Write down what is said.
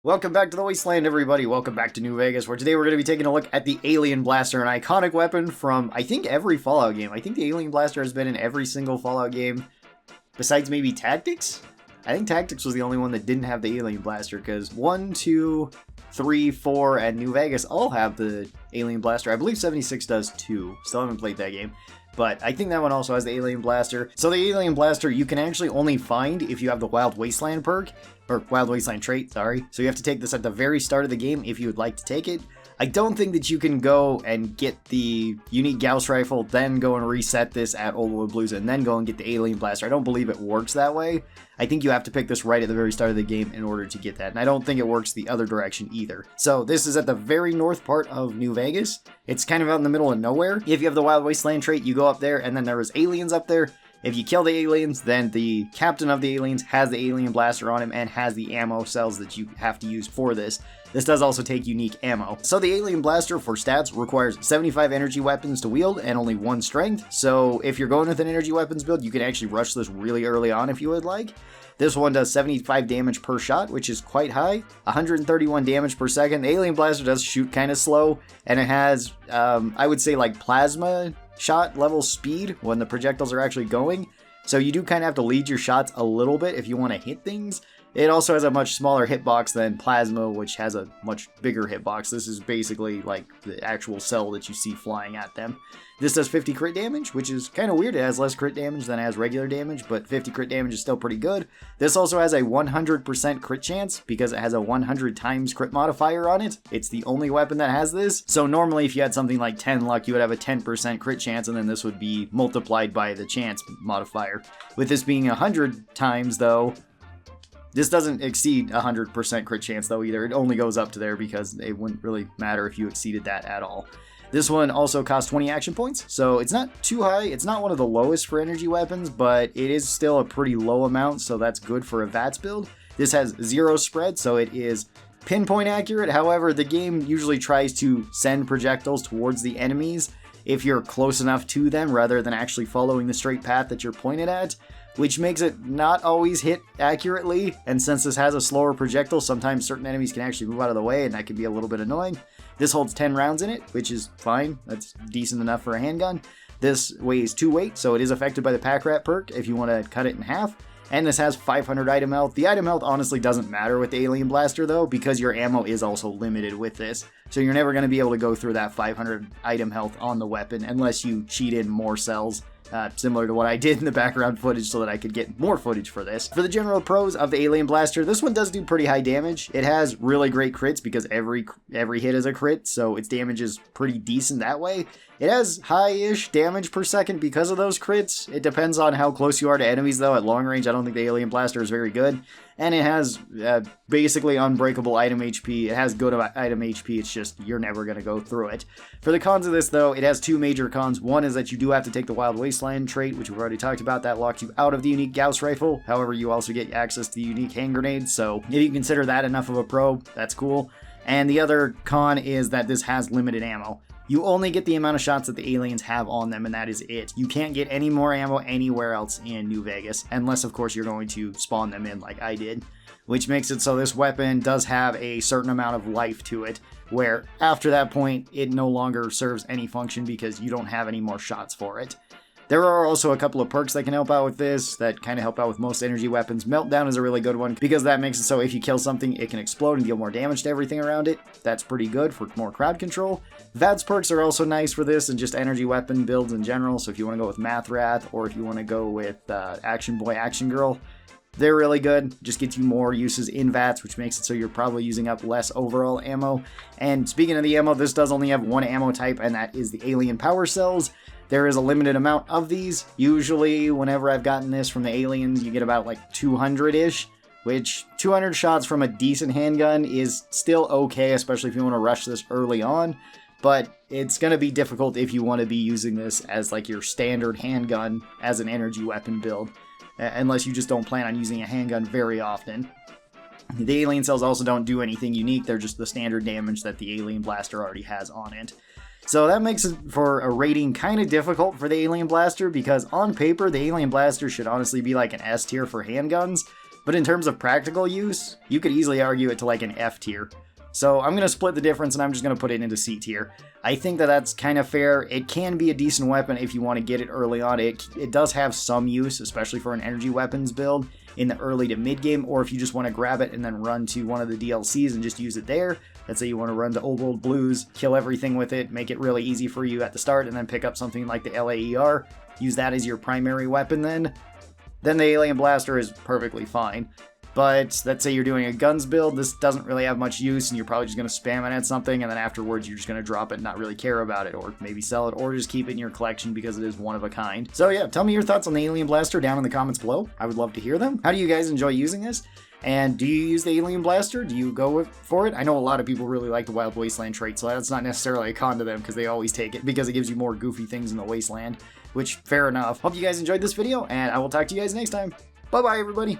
Welcome back to the Wasteland, everybody. Welcome back to New Vegas, where today we're going to be taking a look at the Alien Blaster, an iconic weapon from, I think, every Fallout game. I think the Alien Blaster has been in every single Fallout game, besides maybe Tactics? I think Tactics was the only one that didn't have the Alien Blaster, because 1, 2, 3, 4, and New Vegas all have the Alien Blaster. I believe 76 does too. Still haven't played that game. But I think that one also has the Alien Blaster. So the Alien Blaster you can actually only find if you have the Wild Wasteland perk, or Wild Wasteland trait, sorry. So you have to take this at the very start of the game if you would like to take it. I don't think that you can go and get the unique Gauss rifle, then go and reset this at Old World Blues, and then go and get the Alien Blaster. I don't believe it works that way. I think you have to pick this right at the very start of the game in order to get that, and I don't think it works the other direction either. So this is at the very north part of New Vegas. It's kind of out in the middle of nowhere. If you have the Wild Wasteland trait, you go up there, and then there is aliens up there. If you kill the aliens, then the captain of the aliens has the Alien Blaster on him and has the ammo cells that you have to use for this. This does also take unique ammo. So the Alien Blaster for stats requires 75 energy weapons to wield and only 1 strength. So if you're going with an energy weapons build, you can actually rush this really early on if you would like. This one does 75 damage per shot, which is quite high. 131 damage per second. The Alien Blaster does shoot kind of slow, and it has, I would say, like plasma shot level speed when the projectiles are actually going. So you do kind of have to lead your shots a little bit if you want to hit things. It also has a much smaller hitbox than Plasma, which has a much bigger hitbox. This is basically like the actual cell that you see flying at them. This does 50 crit damage, which is kind of weird. It has less crit damage than it has regular damage, but 50 crit damage is still pretty good. This also has a 100% crit chance because it has a 100 times crit modifier on it. It's the only weapon that has this. So normally if you had something like 10 luck, you would have a 10% crit chance, and then this would be multiplied by the chance modifier. With this being 100 times though, this doesn't exceed 100% crit chance though either. It only goes up to there because it wouldn't really matter if you exceeded that at all. This one also costs 20 action points, so it's not too high. It's not one of the lowest for energy weapons, but it is still a pretty low amount, so that's good for a VATS build. This has 0 spread, so it is pinpoint accurate. However, the game usually tries to send projectiles towards the enemies if you're close enough to them rather than actually following the straight path that you're pointed at, which makes it not always hit accurately. And since this has a slower projectile, sometimes certain enemies can actually move out of the way, and that can be a little bit annoying. This holds 10 rounds in it, which is fine. That's decent enough for a handgun. This weighs 2 weight, so it is affected by the Pack Rat perk if you want to cut it in half. And this has 500 item health. The item health honestly doesn't matter with the Alien Blaster though, because your ammo is also limited with this. So you're never going to be able to go through that 500 item health on the weapon unless you cheat in more cells. Similar to what I did in the background footage so that I could get more footage for this. For the general pros of the Alien Blaster, this one does do pretty high damage. It has really great crits because every hit is a crit, so its damage is pretty decent that way. It has high-ish damage per second because of those crits. It depends on how close you are to enemies though. At long range, I don't think the Alien Blaster is very good. And it has basically unbreakable item HP. It has good item HP, it's just you're never going to go through it. For the cons of this though, it has 2 major cons. One is that you do have to take the Wild Wasteland trait, which we've already talked about. That locks you out of the unique Gauss rifle. However, you also get access to the unique hand grenade, so if you consider that enough of a pro, that's cool. And the other con is that this has limited ammo. You only get the amount of shots that the aliens have on them, and that is it. You can't get any more ammo anywhere else in New Vegas, unless of course you're going to spawn them in like I did, which makes it so this weapon does have a certain amount of life to it, where after that point it no longer serves any function because you don't have any more shots for it. There are also a couple of perks that can help out with this, that kind of help out with most energy weapons. Meltdown is a really good one, because that makes it so if you kill something, it can explode and deal more damage to everything around it. That's pretty good for more crowd control. VATS perks are also nice for this, and just energy weapon builds in general, so if you want to go with Math Wrath, or if you want to go with Action Boy, Action Girl, they're really good. Just gets you more uses in VATS, which makes it so you're probably using up less overall ammo. And speaking of the ammo, this does only have 1 ammo type, and that is the Alien Power Cells. There is a limited amount of these. Usually, whenever I've gotten this from the aliens, you get about like 200-ish, which 200 shots from a decent handgun is still okay, especially if you want to rush this early on. But it's going to be difficult if you want to be using this as like your standard handgun as an energy weapon build, unless you just don't plan on using a handgun very often. The alien cells also don't do anything unique. They're just the standard damage that the Alien Blaster already has on it. So that makes it for a rating kind of difficult for the Alien Blaster, because on paper the Alien Blaster should honestly be like an S tier for handguns, But in terms of practical use, you could easily argue it to like an F tier. So I'm going to split the difference and I'm just going to put it into C tier. I think that that's kind of fair. It can be a decent weapon if you want to get it early on. It does have some use, especially for an energy weapons build in the early to mid game, or if you just want to grab it and then run to one of the DLCs and just use it there. Let's say you want to run to Old World Blues, kill everything with it, make it really easy for you at the start, and then pick up something like the LAER, use that as your primary weapon then the Alien Blaster is perfectly fine. But let's say you're doing a guns build, this doesn't really have much use, and you're probably just going to spam it at something, and then afterwards you're just going to drop it and not really care about it, or maybe sell it, or just keep it in your collection because it is one of a kind. So yeah, tell me your thoughts on the Alien Blaster down in the comments below. I would love to hear them. How do you guys enjoy using this? And do you use the Alien Blaster? Do you go for it? I know a lot of people really like the Wild Wasteland trait, so that's not necessarily a con to them because they always take it because it gives you more goofy things in the Wasteland, which fair enough. Hope you guys enjoyed this video, and I will talk to you guys next time. Bye-bye, everybody.